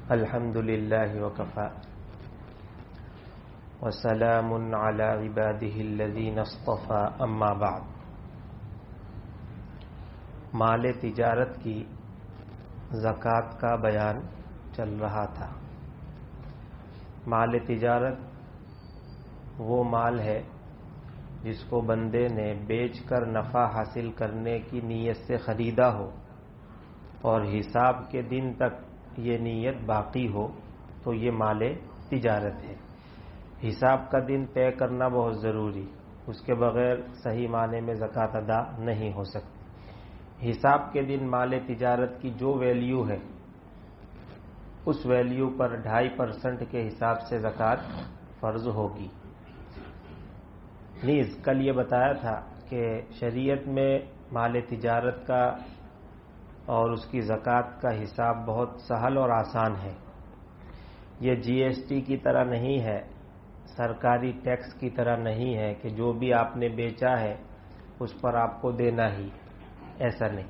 الحمد للہ وکفی وسلام علی عبادہ الذین اصطفی اما بعد۔ مال تجارت کی زکوٰۃ کا بیان چل رہا تھا۔ مال تجارت وہ مال ہے جس کو بندے نے بیچ کر نفع حاصل کرنے کی نیت سے خریدا ہو اور حساب کے دن تک یہ نیت باقی ہو تو یہ مال تجارت ہے۔ حساب کا دن طے کرنا بہت ضروری، اس کے بغیر صحیح معنی میں زکوٰۃ ادا نہیں ہو سکتی۔ حساب کے دن مال تجارت کی جو ویلیو ہے اس ویلیو پر 2.5% کے حساب سے زکوٰۃ فرض ہوگی۔ نیز کل یہ بتایا تھا کہ شریعت میں مال تجارت کا اور اس کی زکوٰۃ کا حساب بہت سہل اور آسان ہے۔ یہ GST کی طرح نہیں ہے، سرکاری ٹیکس کی طرح نہیں ہے کہ جو بھی آپ نے بیچا ہے اس پر آپ کو دینا ہی، ایسا نہیں۔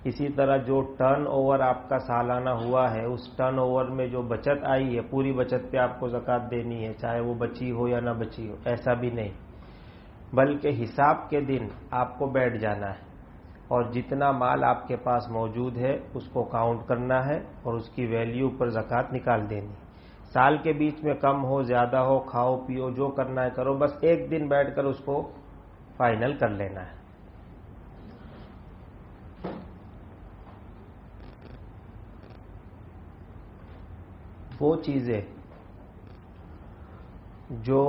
اسی طرح جو ٹرن اوور آپ کا سالانہ ہوا ہے اس ٹرن اوور میں جو بچت آئی ہے پوری بچت پہ آپ کو زکوٰۃ دینی ہے، چاہے وہ بچی ہو یا نہ بچی ہو، ایسا بھی نہیں، بلکہ حساب کے دن آپ کو بیٹھ جانا ہے اور جتنا مال آپ کے پاس موجود ہے اس کو کاؤنٹ کرنا ہے اور اس کی ویلیو پر زکوٰۃ نکال دینی۔ سال کے بیچ میں کم ہو زیادہ ہو، کھاؤ پیو جو کرنا ہے کرو، بس ایک دن بیٹھ کر اس کو فائنل کر لینا ہے۔ وہ چیزیں جو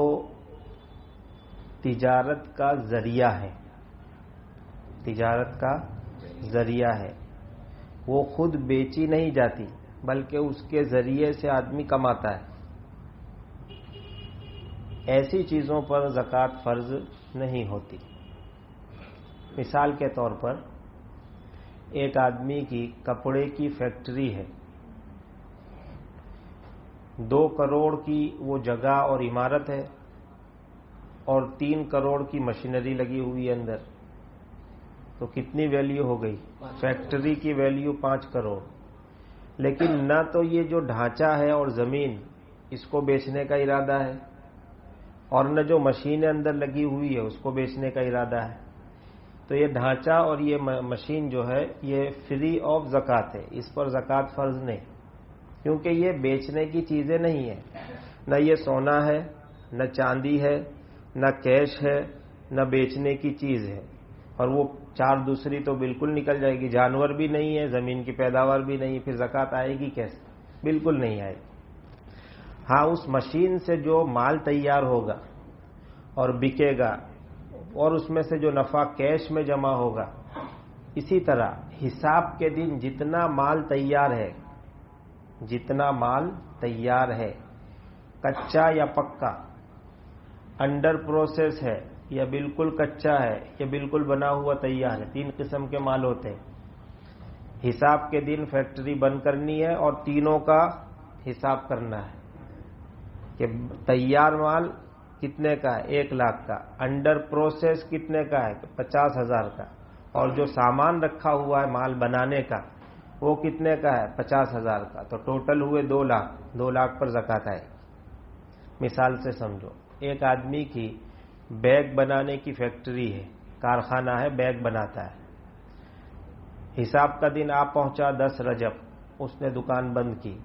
تجارت کا ذریعہ ہے، تجارت کا ذریعہ ہے، وہ خود بیچی نہیں جاتی بلکہ اس کے ذریعے سے آدمی کماتا ہے، ایسی چیزوں پر زکوٰۃ فرض نہیں ہوتی۔ مثال کے طور پر ایک آدمی کی کپڑے کی فیکٹری ہے، 2 کروڑ کی وہ جگہ اور عمارت ہے اور 3 کروڑ کی مشینری لگی ہوئی ہے اندر، تو کتنی ویلیو ہو گئی؟ فیکٹری کی ویلیو 5 کروڑ۔ لیکن نہ تو یہ جو ڈھانچہ ہے اور زمین اس کو بیچنے کا ارادہ ہے اور نہ جو مشین اندر لگی ہوئی ہے اس کو بیچنے کا ارادہ ہے، تو یہ ڈھانچہ اور یہ مشین جو ہے یہ فری آف زکوٰۃ ہے، اس پر زکوٰۃ فرض نہیں، کیونکہ یہ بیچنے کی چیزیں نہیں ہیں، نہ یہ سونا ہے، نہ چاندی ہے، نہ کیش ہے، نہ بیچنے کی چیز ہے، اور وہ 4 دوسری تو بالکل نکل جائے گی۔ جانور بھی نہیں ہے، زمین کی پیداوار بھی نہیں، پھر زکوٰۃ آئے گی کیسے؟ بالکل نہیں آئے گی۔ ہاں اس مشین سے جو مال تیار ہوگا اور بکے گا اور اس میں سے جو نفع کیش میں جمع ہوگا، اسی طرح حساب کے دن جتنا مال تیار ہے، جتنا مال تیار ہے، کچا یا پکا، انڈر پروسیس ہے یا بالکل کچا ہے یا بالکل بنا ہوا تیار ہے، 3 قسم کے مال ہوتے ہیں۔ حساب کے دن فیکٹری بند کرنی ہے اور تینوں کا حساب کرنا ہے کہ تیار مال کتنے کا ہے؟ 1 لاکھ کا، انڈر پروسیس کتنے کا ہے؟ 50,000 کا، اور جو سامان رکھا ہوا ہے مال بنانے کا وہ کتنے کا ہے؟ 50,000 کا، تو ٹوٹل ہوئے 2 لاکھ، 2 لاکھ پر زکوٰۃ آئے۔ مثال سے سمجھو، ایک آدمی کی بیگ بنانے کی فیکٹری ہے، کارخانہ ہے، بیگ بناتا ہے، حساب کا دن آپ پہنچا 10 رجب، اس نے دکان بند کی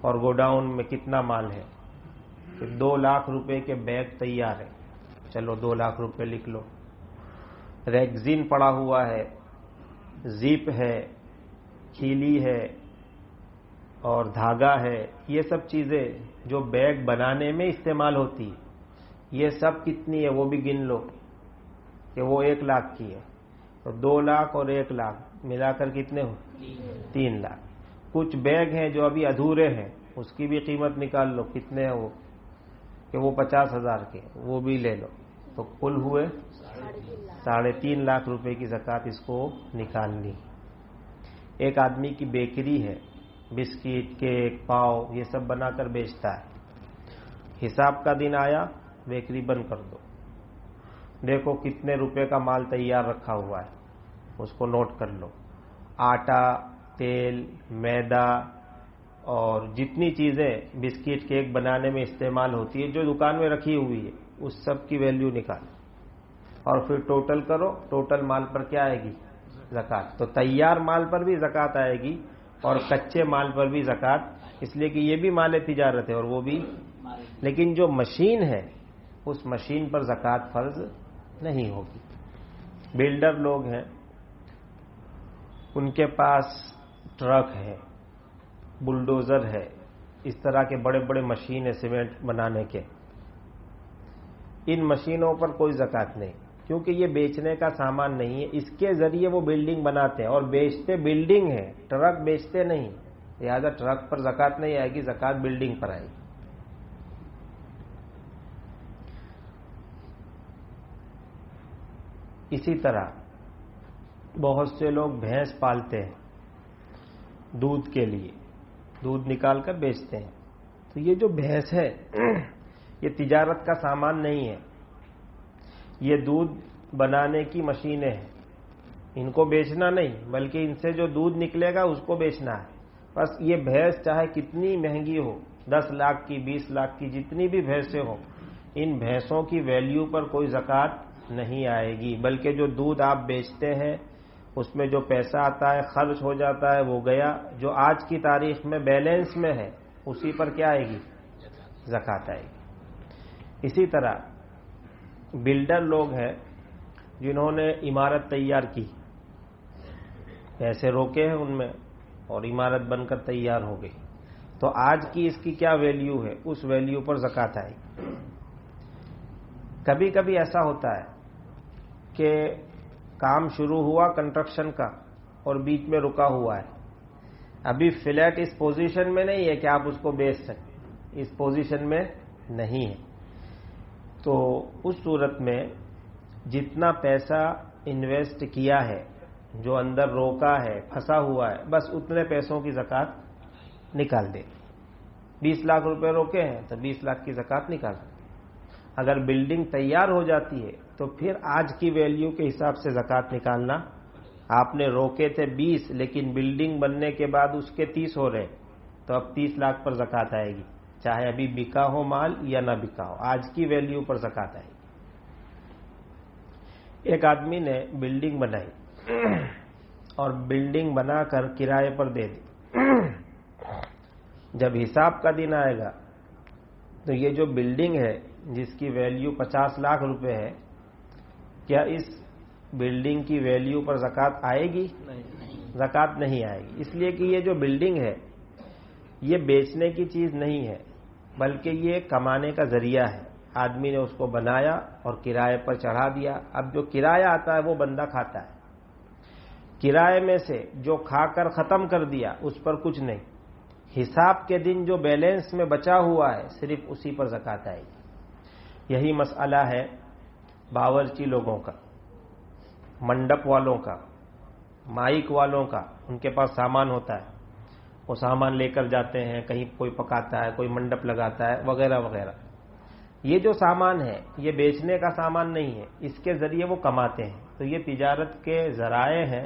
اور گوڈاؤن میں کتنا مال ہے؟ 2 لاکھ روپے کے بیگ تیار ہے، چلو 2 لاکھ روپے لکھ لو۔ ریگزین پڑا ہوا ہے، زیپ ہے، کھیلی ہے اور دھاگا ہے، یہ سب چیزیں جو بیگ بنانے میں استعمال ہوتی ہے، یہ سب کتنی ہے وہ بھی گن لو کہ وہ 1 لاکھ کی ہے، تو 2 لاکھ اور 1 لاکھ ملا کر کتنے ہو؟ 3 لاکھ۔ کچھ بیگ ہیں جو ابھی ادھورے ہیں، اس کی بھی قیمت نکال لو، کتنے ہیں وہ؟ کہ وہ 50,000 کے، وہ بھی لے لو، تو کل ہوئے 3.5 لاکھ روپے کی زکوٰۃ اس کو نکالنی۔ ایک آدمی کی بیکری ہے، بسکٹ، کیک، پاؤ یہ سب بنا کر بیچتا ہے، حساب کا دن آیا، بیکری بند کر دو، دیکھو کتنے روپے کا مال تیار رکھا ہوا ہے، اس کو نوٹ کر لو۔ آٹا، تیل، میدا، اور جتنی چیزیں بسکٹ کیک بنانے میں استعمال ہوتی ہے جو دکان میں رکھی ہوئی ہے اس سب کی ویلیو نکالو اور پھر ٹوٹل کرو. ٹوٹل مال پر کیا آئے گی؟ زکات. تو تیار مال پر بھی زکات آئے گی اور کچے مال پر بھی زکات، اس لیے کہ یہ بھی مال تجارت ہے اور وہ بھی. لیکن جو مشین ہے اس مشین پر زکات فرض نہیں ہوگی. بلڈر لوگ ہیں، ان کے پاس ٹرک ہے، بلڈوزر ہے، اس طرح کے بڑے بڑے مشین ہے سیمنٹ بنانے کے. ان مشینوں پر کوئی زکات نہیں، کیونکہ یہ بیچنے کا سامان نہیں ہے. اس کے ذریعے وہ بلڈنگ بناتے ہیں اور بیچتے بلڈنگ ہے، ٹرک بیچتے نہیں. لہذا ٹرک پر زکات نہیں آئے گی، زکات بلڈنگ پر آئے گی. اسی طرح بہت سے لوگ بھینس پالتے ہیں دودھ کے لیے، دودھ نکال کر بیچتے ہیں. تو یہ جو بھینس ہے یہ تجارت کا سامان نہیں ہے، یہ دودھ بنانے کی مشینیں ہیں. ان کو بیچنا نہیں بلکہ ان سے جو دودھ نکلے گا اس کو بیچنا ہے. بس یہ بھینس چاہے کتنی مہنگی ہو، 10 لاکھ کی، 20 لاکھ کی، جتنی بھی بھینسیں ہوں، ان بھینسوں کی ویلیو پر کوئی زکات نہیں آئے گی. بلکہ جو دودھ آپ بیچتے ہیں اس میں جو پیسہ آتا ہے خرچ ہو جاتا ہے وہ گیا، جو آج کی تاریخ میں بیلنس میں ہے اسی پر کیا آئے گی؟ زکات آئے گی. اسی طرح بلڈر لوگ ہیں جنہوں نے عمارت تیار کی، پیسے روکے ہیں ان میں اور عمارت بن کر تیار ہو گئی، تو آج کی اس کی کیا ویلیو ہے؟ اس ویلیو پر زکات آئے گی. کبھی کبھی ایسا ہوتا ہے کہ کام شروع ہوا کنسٹرکشن کا اور بیچ میں رکا ہوا ہے، ابھی فلیٹ اس پوزیشن میں نہیں ہے کہ آپ اس کو بیچ سکیں، اس پوزیشن میں نہیں ہے. تو اس صورت میں جتنا پیسہ انویسٹ کیا ہے، جو اندر روکا ہے، پھنسا ہوا ہے، بس اتنے پیسوں کی زکات نکال دے. 20 لاکھ روپے روکے ہیں تو 20 لاکھ کی زکات نکال دے. اگر بلڈنگ تیار ہو جاتی ہے تو پھر آج کی ویلیو کے حساب سے زکات نکالنا. آپ نے روکے تھے 20 لیکن بلڈنگ بننے کے بعد اس کے 30 ہو رہے، تو اب 30 لاکھ پر زکات آئے گی، چاہے ابھی بکا ہو مال یا نہ بکا ہو، آج کی ویلیو پر زکات آئے گی. ایک آدمی نے بلڈنگ بنائی اور بلڈنگ بنا کر کرائے پر دے دی. جب حساب کا دن آئے گا تو یہ جو بلڈنگ ہے جس کی ویلیو 50 لاکھ روپے ہے، کیا اس بلڈنگ کی ویلیو پر زکات آئے گی؟ زکات نہیں آئے گی، اس لیے کہ یہ جو بلڈنگ ہے یہ بیچنے کی چیز نہیں ہے بلکہ یہ کمانے کا ذریعہ ہے. آدمی نے اس کو بنایا اور کرائے پر چڑھا دیا. اب جو کرایہ آتا ہے وہ بندہ کھاتا ہے، کرائے میں سے جو کھا کر ختم کر دیا اس پر کچھ نہیں. حساب کے دن جو بیلنس میں بچا ہوا ہے صرف اسی پر زکات آئے گی. یہی مسئلہ ہے باورچی لوگوں کا، منڈپ والوں کا، مائک والوں کا. ان کے پاس سامان ہوتا ہے، وہ سامان لے کر جاتے ہیں، کہیں کوئی پکاتا ہے، کوئی منڈپ لگاتا ہے وغیرہ وغیرہ. یہ جو سامان ہے یہ بیچنے کا سامان نہیں ہے، اس کے ذریعے وہ کماتے ہیں. تو یہ تجارت کے ذرائع ہیں،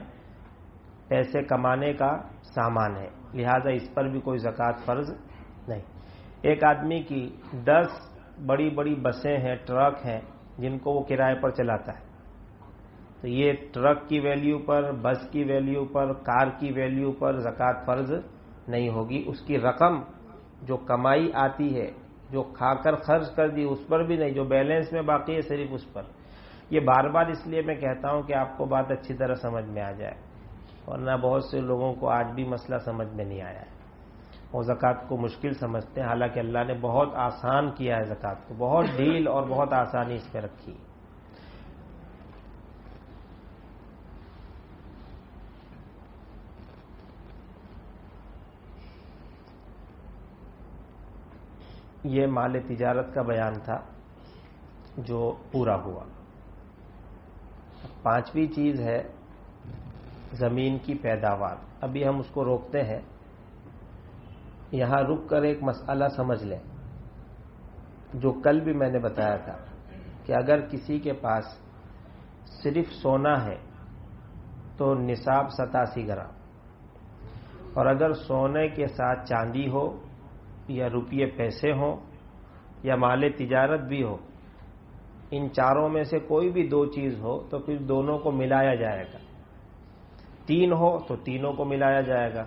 پیسے کمانے کا سامان ہے، لہذا اس پر بھی کوئی زکات فرض نہیں. ایک آدمی کی 10 بڑی بڑی بسیں ہیں، ٹرک ہیں جن کو وہ کرائے پر چلاتا ہے، تو یہ ٹرک کی ویلیو پر، بس کی ویلیو پر، کار کی ویلیو پر زکات فرض نہیں ہوگی. اس کی رقم جو کمائی آتی ہے، جو کھا کر خرچ کر دی، اس پر بھی نہیں، جو بیلنس میں باقی ہے صرف اس پر. یہ بار بار اس لیے میں کہتا ہوں کہ آپ کو بات اچھی طرح سمجھ میں آ جائے، ورنہ بہت سے لوگوں کو آج بھی مسئلہ سمجھ میں نہیں آیا ہے، وہ زکوٰۃ کو مشکل سمجھتے ہیں. حالانکہ اللہ نے بہت آسان کیا ہے، زکوٰۃ کو بہت ڈھیل اور بہت آسانی اس پہ رکھی ہے. یہ مال تجارت کا بیان تھا جو پورا ہوا. 5ویں چیز ہے زمین کی پیداوار. ابھی ہم اس کو روکتے ہیں، یہاں رک کر ایک مسئلہ سمجھ لیں جو کل بھی میں نے بتایا تھا کہ اگر کسی کے پاس صرف سونا ہے تو نصاب 87 گرام، اور اگر سونے کے ساتھ چاندی ہو یا روپیے پیسے ہوں یا مال تجارت بھی ہو، ان چاروں میں سے کوئی بھی دو چیز ہو تو پھر دونوں کو ملایا جائے گا. 3 ہو تو تینوں کو ملایا جائے گا،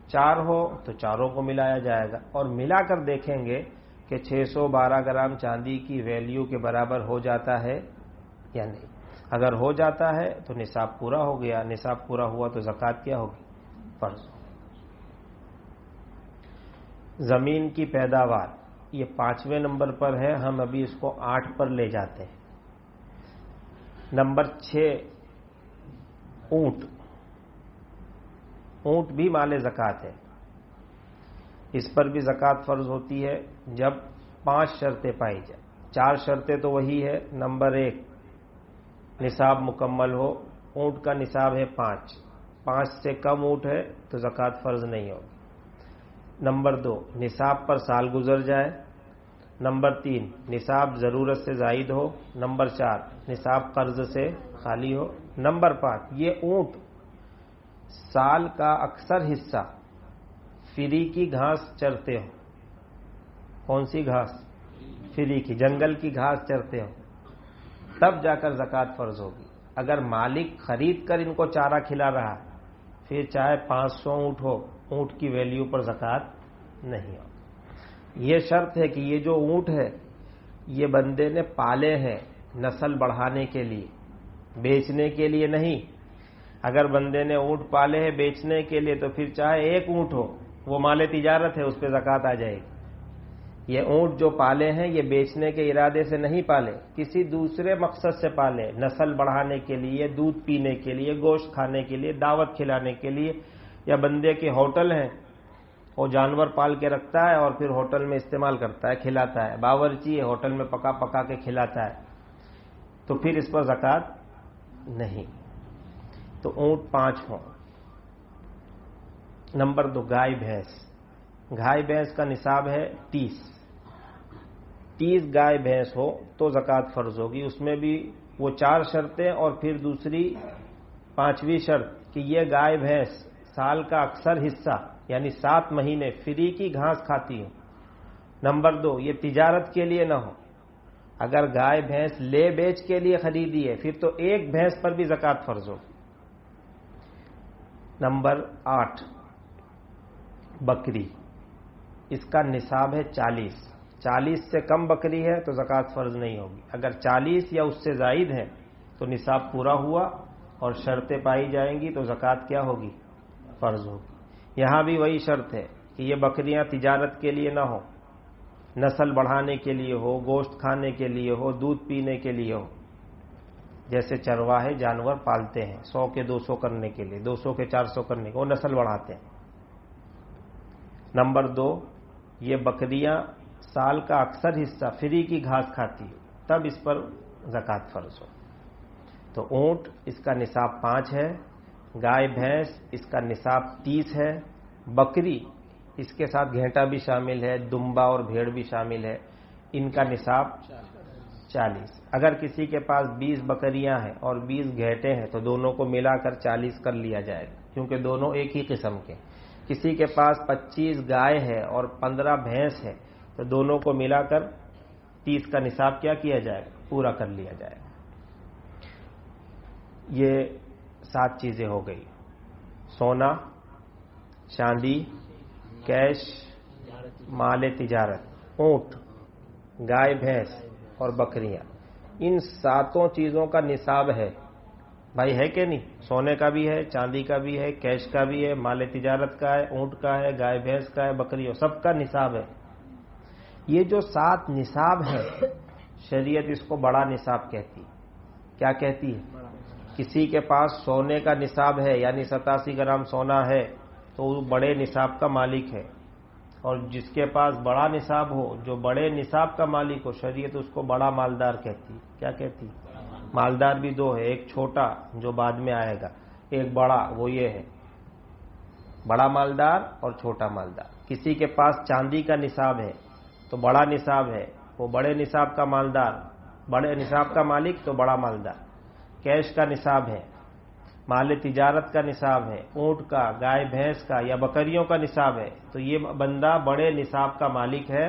4 ہو تو چاروں کو ملایا جائے گا، اور ملا کر دیکھیں گے کہ 612 گرام چاندی کی ویلیو کے برابر ہو جاتا ہے یا نہیں. اگر ہو جاتا ہے تو نصاب پورا ہو گیا، نصاب پورا ہوا تو زکوٰۃ کیا ہوگی؟ فرض. زمین کی پیداوار یہ 5ویں نمبر پر ہے، ہم ابھی اس کو 8 پر لے جاتے ہیں. نمبر 6 اونٹ. اونٹ بھی مال زکوٰۃ ہے، اس پر بھی زکوٰۃ فرض ہوتی ہے جب 5 شرطیں پائی جائیں. 4 شرطیں تو وہی ہے. نمبر 1 نصاب مکمل ہو. اونٹ کا نصاب ہے 5 سے کم اونٹ ہے تو زکوٰۃ فرض نہیں ہوگی. نمبر 2 نصاب پر سال گزر جائے. نمبر 3 نصاب ضرورت سے زائد ہو. نمبر 4 نصاب قرض سے خالی ہو. نمبر 5 یہ اونٹ سال کا اکثر حصہ فری کی گھاس چرتے ہو. کون سی گھاس؟ فری کی، جنگل کی گھاس چرتے ہو، تب جا کر زکوٰۃ فرض ہوگی. اگر مالک خرید کر ان کو چارہ کھلا رہا پھر چاہے 500 اونٹ ہو، اونٹ کی ویلیو پر زکوٰۃ نہیں ہو. یہ شرط ہے کہ یہ جو اونٹ ہے یہ بندے نے پالے ہیں نسل بڑھانے کے لیے، بیچنے کے لیے نہیں. اگر بندے نے اونٹ پالے ہیں بیچنے کے لیے تو پھر چاہے 1 اونٹ ہو، وہ مال تجارت ہے، اس پہ زکوٰۃ آ جائے گی. یہ اونٹ جو پالے ہیں یہ بیچنے کے ارادے سے نہیں پالے، کسی دوسرے مقصد سے پالے، نسل بڑھانے کے لیے، دودھ پینے کے لیے، گوشت کھانے کے لیے، دعوت کھلانے کے لیے. یا بندے کے ہوٹل ہیں، وہ جانور پال کے رکھتا ہے اور پھر ہوٹل میں استعمال کرتا ہے، کھلاتا ہے. باورچی ہے، ہوٹل میں پکا کے کھلاتا ہے، تو پھر اس پر زکوٰۃ نہیں. تو اونٹ 5 ہوں. نمبر 2 گائے بھینس. گائے بھینس کا نصاب ہے 30 گائے بھینس ہو تو زکوٰۃ فرض ہوگی. اس میں بھی وہ 4 شرطیں اور پھر دوسری 5ویں شرط کہ یہ گائے بھینس سال کا اکثر حصہ یعنی 7 مہینے فری کی گھاس کھاتی ہو. نمبر 2 یہ تجارت کے لیے نہ ہو. اگر گائے بھینس لے بیچ کے لیے خریدی ہے پھر تو 1 بھینس پر بھی زکوٰۃ فرض ہوگی. نمبر 8 بکری. اس کا نصاب ہے 40 سے کم بکری ہے تو زکوٰۃ فرض نہیں ہوگی. اگر 40 یا اس سے زائد ہے تو نصاب پورا ہوا اور شرطیں پائی جائیں گی تو زکوٰۃ کیا ہوگی؟ فرض ہوگی. یہاں بھی وہی شرط ہے کہ یہ بکریاں تجارت کے لیے نہ ہو، نسل بڑھانے کے لیے ہو، گوشت کھانے کے لیے ہو، دودھ پینے کے لیے ہو. جیسے چرواہے جانور پالتے ہیں 100 کے 200 کرنے کے لیے، 200 کے 400 کرنے کے، وہ نسل بڑھاتے ہیں. نمبر 2 یہ بکریاں سال کا اکثر حصہ فری کی گھاس کھاتی ہو تب اس پر زکوٰۃ فرض ہو. تو اونٹ اس کا نصاب 5 ہے، گائے بھینس اس کا نصاب 30 ہے، بکری اس کے ساتھ گھیٹا بھی شامل ہے، دمبا اور بھیڑ بھی شامل ہے، ان کا نصاب 40. اگر کسی کے پاس 20 بکریاں ہیں اور 20 گھیٹے ہیں تو دونوں کو ملا کر 40 کر لیا جائے گا کیونکہ دونوں ایک ہی قسم کے. کسی کے پاس 25 گائے ہے اور 15 بھینس ہے تو دونوں کو ملا کر 30 کا نصاب کیا جائے گا؟ پورا کر لیا جائے گا. یہ 7 چیزیں ہو گئی: سونا، چاندی، کیش، مال تجارت، اونٹ، گائے بھینس اور بکریاں. ان 7 چیزوں کا نصاب ہے بھائی، ہے کہ نہیں؟ سونے کا بھی ہے، چاندی کا بھی ہے، کیش کا بھی ہے، مال تجارت کا ہے، اونٹ کا ہے، گائے بھینس کا ہے، بکریوں، سب کا نصاب ہے. یہ جو 7 نصاب ہے شریعت اس کو بڑا نصاب کہتی. کیا کہتی ہے؟ کسی کے پاس سونے کا نصاب ہے یعنی 87 گرام سونا ہے تو وہ بڑے نصاب کا مالک ہے. اور جس کے پاس بڑا نصاب ہو، جو بڑے نصاب کا مالک ہو، شریعت اس کو بڑا مالدار کہتی. کیا کہتی؟ مالدار بھی 2 ہے، ایک چھوٹا جو بعد میں آئے گا، ایک بڑا، وہ یہ ہے بڑا مالدار اور چھوٹا مالدار. کسی کے پاس چاندی کا نصاب ہے تو بڑا نصاب ہے، وہ بڑے نصاب کا مالدار، بڑے نصاب کا مالک تو بڑا مالدار. کیش کا نصاب ہے مال تجارت کا نصاب ہے، اونٹ کا، گائے بھینس کا یا بکریوں کا نصاب ہے، تو یہ بندہ بڑے نصاب کا مالک ہے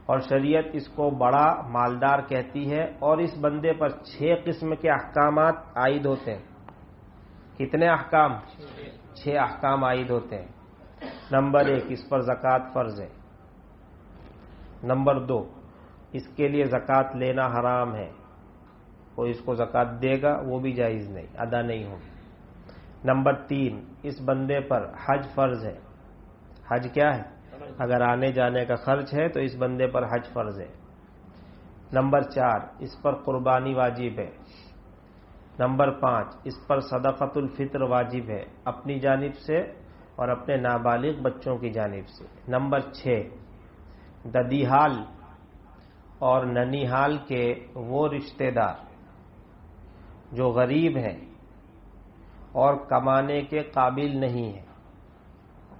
اور شریعت اس کو بڑا مالدار کہتی ہے، اور اس بندے پر 6 قسم کے احکامات عائد ہوتے ہیں۔ کتنے احکام؟ 6 احکام عائد ہوتے ہیں۔ نمبر 1، اس پر زکوٰۃ فرض ہے۔ نمبر 2، اس کے لیے زکوٰۃ لینا حرام ہے، کوئی اس کو زکوٰۃ دے گا وہ بھی جائز نہیں، ادا نہیں ہوگی۔ نمبر 3، اس بندے پر حج فرض ہے۔ حج کیا ہے؟ اگر آنے جانے کا خرچ ہے تو اس بندے پر حج فرض ہے۔ نمبر 4، اس پر قربانی واجب ہے۔ نمبر 5، اس پر صدقۃ الفطر واجب ہے، اپنی جانب سے اور اپنے نابالغ بچوں کی جانب سے۔ نمبر 6، ددیحال اور ننیحال کے وہ رشتہ دار جو غریب ہیں اور کمانے کے قابل نہیں ہیں۔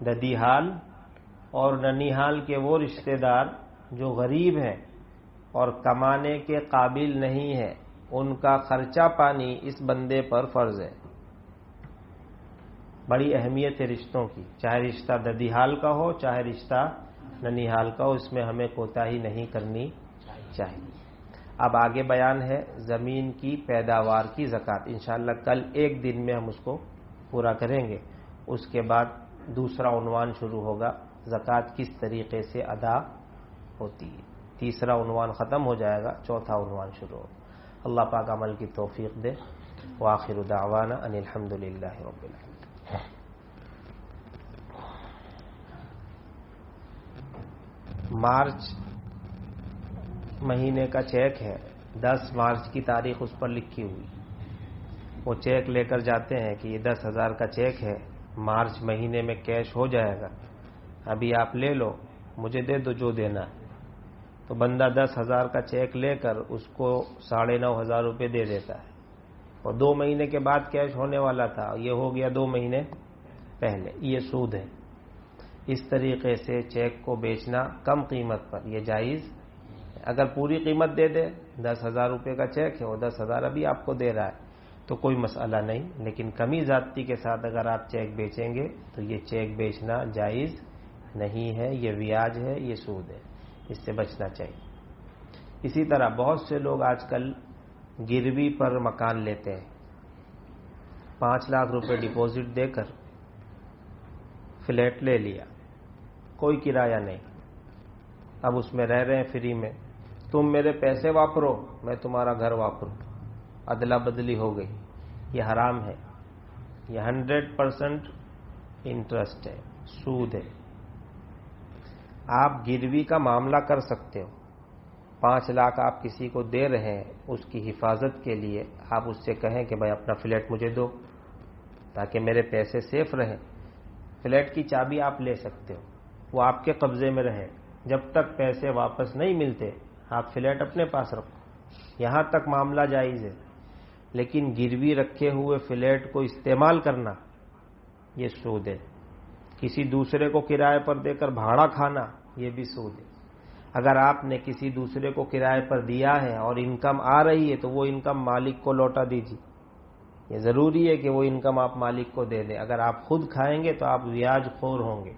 ددیحال اور ننیحال کے وہ رشتہ دار جو غریب ہیں اور کمانے کے قابل نہیں ہیں، ان کا خرچہ پانی اس بندے پر فرض ہے۔ بڑی اہمیت ہے رشتوں کی، چاہے رشتہ ددیحال کا ہو چاہے رشتہ ننیحال کا ہو، اس میں ہمیں کوتاہی نہیں کرنی چاہیے۔ اب آگے بیان ہے زمین کی پیداوار کی زکوٰۃ، انشاءاللہ کل ایک دن میں ہم اس کو پورا کریں گے۔ اس کے بعد دوسرا عنوان شروع ہوگا، زکوٰۃ کس طریقے سے ادا ہوتی ہے۔ تیسرا عنوان ختم ہو جائے گا، چوتھا عنوان شروع ہوگا۔ اللہ پاک عمل کی توفیق دے۔ وآخر دعوانا ان الحمد للہ رب العالمین۔ مارچ مہینے کا چیک ہے، 10 مارچ کی تاریخ اس پر لکھی ہوئی، وہ چیک لے کر جاتے ہیں کہ یہ 10,000 کا چیک ہے، مارچ مہینے میں کیش ہو جائے گا، ابھی آپ لے لو، مجھے دے دو جو دینا ہے۔ تو بندہ 10,000 کا چیک لے کر اس کو 9,500 روپے دے دیتا ہے، اور 2 مہینے کے بعد کیش ہونے والا تھا، یہ ہو گیا 2 مہینے پہلے۔ یہ سود ہے۔ اس طریقے سے چیک کو بیچنا کم قیمت پر یہ جائز، اگر پوری قیمت دے دے، 10,000 روپے کا چیک ہے، وہ 10,000 ابھی آپ کو دے رہا ہے تو کوئی مسئلہ نہیں، لیکن کمی زیادتی کے ساتھ اگر آپ چیک بیچیں گے تو یہ چیک بیچنا جائز نہیں ہے، یہ بیاج ہے، یہ سود ہے، اس سے بچنا چاہیے۔ اسی طرح بہت سے لوگ آج کل گروی پر مکان لیتے ہیں، 5 لاکھ روپے ڈپازٹ دے کر فلیٹ لے لیا، کوئی کرایہ نہیں، اب اس میں رہ رہے ہیں فری میں، تم میرے پیسے واپرو میں تمہارا گھر واپروں، ادلا بدلی ہو گئی، یہ حرام ہے، یہ 100% انٹرسٹ ہے، سود ہے۔ آپ گروی کا معاملہ کر سکتے ہو، 5 لاکھ آپ کسی کو دے رہے ہیں، اس کی حفاظت کے لیے آپ اس سے کہیں کہ بھائی اپنا فلیٹ مجھے دو تاکہ میرے پیسے سیف رہیں۔ فلیٹ کی چابی آپ لے سکتے ہو، وہ آپ کے قبضے میں رہے، جب تک پیسے واپس نہیں ملتے آپ فلیٹ اپنے پاس رکھو، یہاں تک معاملہ جائز ہے۔ لیکن گروی رکھے ہوئے فلیٹ کو استعمال کرنا یہ سود ہے۔ کسی دوسرے کو کرائے پر دے کر بھاڑا کھانا یہ بھی سود ہے۔ اگر آپ نے کسی دوسرے کو کرائے پر دیا ہے اور انکم آ رہی ہے تو وہ انکم مالک کو لوٹا دیجیے، یہ ضروری ہے کہ وہ انکم آپ مالک کو دے دیں، اگر آپ خود کھائیں گے تو آپ بیاج خور ہوں گے۔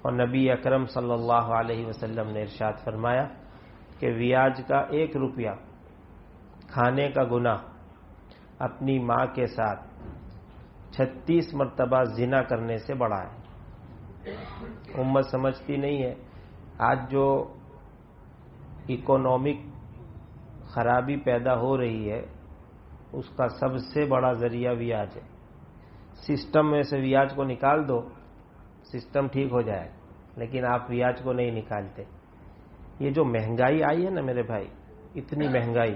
اور نبی اکرم صلی اللہ علیہ وسلم نے ارشاد فرمایا کہ بیاج کا 1 روپیہ کھانے کا گناہ اپنی ماں کے ساتھ 36 مرتبہ زنا کرنے سے بڑا ہے۔ امت سمجھتی نہیں ہے، آج جو اکنامک خرابی پیدا ہو رہی ہے اس کا سب سے بڑا ذریعہ بیاج ہے۔ سسٹم میں سے بیاج کو نکال دو، سسٹم ٹھیک ہو جائے، لیکن آپ بیاج کو نہیں نکالتے۔ یہ جو مہنگائی آئی ہے نا میرے بھائی، اتنی مہنگائی،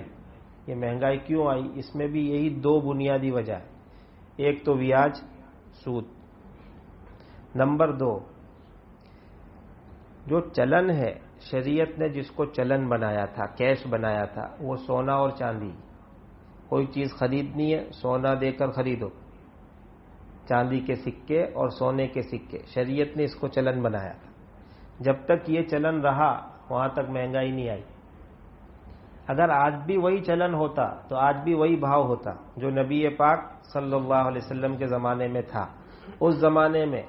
یہ مہنگائی کیوں آئی؟ اس میں بھی یہی 2 بنیادی وجہ ہے، ایک تو بیاج، سود، نمبر 2 جو چلن ہے، شریعت نے جس کو چلن بنایا تھا، کیش بنایا تھا، وہ سونا اور چاندی۔ کوئی چیز خریدنی ہے سونا دے کر خریدو، چاندی کے سکے اور سونے کے سکے، شریعت نے اس کو چلن بنایا تھا۔ جب تک یہ چلن رہا وہاں تک مہنگائی نہیں آئی، اگر آج بھی وہی چلن ہوتا تو آج بھی وہی بھاؤ ہوتا جو نبی پاک صلی اللہ علیہ وسلم کے زمانے میں تھا. اس زمانے میں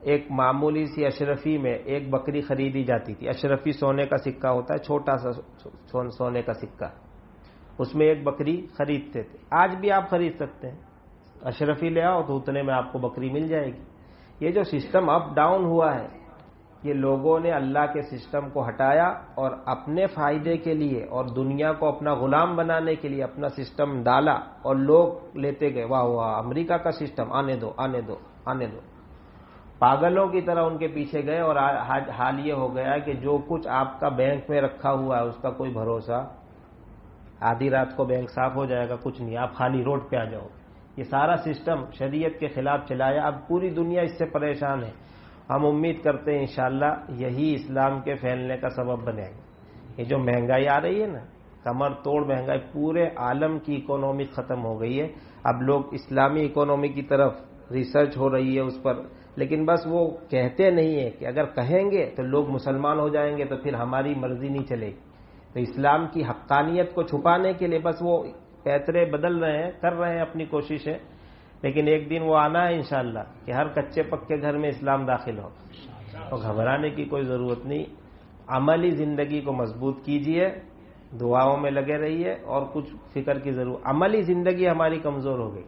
ایک معمولی سی اشرفی میں ایک بکری خریدی جاتی تھی. اشرفی سونے کا سکہ ہوتا ہے، چھوٹا سا سونے کا سکہ، اس میں ایک بکری خریدتے تھے. آج بھی آپ خرید سکتے ہیں، اشرفی لے آؤ تو اتنے میں آپ کو بکری مل جائے گی. یہ جو سسٹم اپ ڈاؤن ہوا ہے، یہ لوگوں نے اللہ کے سسٹم کو ہٹایا اور اپنے فائدے کے لیے اور دنیا کو اپنا غلام بنانے کے لیے اپنا سسٹم ڈالا، اور لوگ لیتے گئے، واہ واہ امریکہ کا سسٹم، آنے دو آنے دو آنے دو. پاگلوں کی طرح ان کے پیچھے گئے، اور حال یہ ہو گیا کہ جو کچھ آپ کا بینک میں رکھا ہوا ہے اس کا کوئی بھروسہ. آدھی رات کو بینک صاف ہو جائے گا، کچھ نہیں، آپ خالی روڈ پہ آ جاؤ. یہ سارا سسٹم شریعت کے خلاف چلایا. اب پوری دنیا اس سے پریشان ہے. ہم امید کرتے ہیں انشاءاللہ یہی اسلام کے پھیلنے کا سبب بنے گا. یہ جو مہنگائی آ رہی ہے نا، کمر توڑ مہنگائی، پورے عالم کی اکانومی ختم ہو گئی ہے. اب لوگ اسلامی اکانومی کی طرف ریسرچ ہو رہی ہے اس پر، لیکن بس وہ کہتے نہیں ہیں کہ اگر کہیں گے تو لوگ مسلمان ہو جائیں گے تو پھر ہماری مرضی نہیں چلے گی. تو اسلام کی حقانیت کو چھپانے کے لیے بس وہ پیترے بدل رہے ہیں، کر رہے ہیں اپنی کوششیں. لیکن ایک دن وہ آنا ہے انشاءاللہ کہ ہر کچے پکے گھر میں اسلام داخل ہو. تو گھبرانے کی کوئی ضرورت نہیں. عملی زندگی کو مضبوط کیجئے، دعاؤں میں لگے رہیے، اور کچھ فکر کی ضرورت. عملی زندگی ہماری کمزور ہو گئی،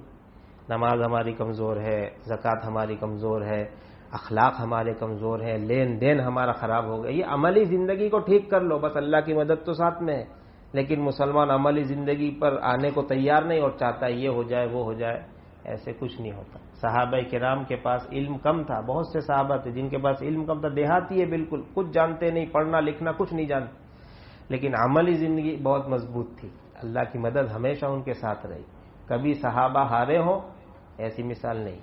نماز ہماری کمزور ہے، زکوٰۃ ہماری کمزور ہے، اخلاق ہمارے کمزور ہیں، لین دین ہمارا خراب ہو گیا. یہ عملی زندگی کو ٹھیک کر لو، بس اللہ کی مدد تو ساتھ میں ہے. لیکن مسلمان عملی زندگی پر آنے کو تیار نہیں اور چاہتا ہے یہ ہو جائے وہ ہو جائے. ایسے کچھ نہیں ہوتا. صحابہ کرام کے پاس علم کم تھا، بہت سے صحابہ تھے جن کے پاس علم کم تھا، دیہاتی ہے بالکل، کچھ جانتے نہیں، پڑھنا لکھنا کچھ نہیں جانتے، لیکن عملی زندگی بہت مضبوط تھی. اللہ کی مدد ہمیشہ ان کے ساتھ رہی. کبھی صحابہ ہارے ہوں ایسی مثال نہیں.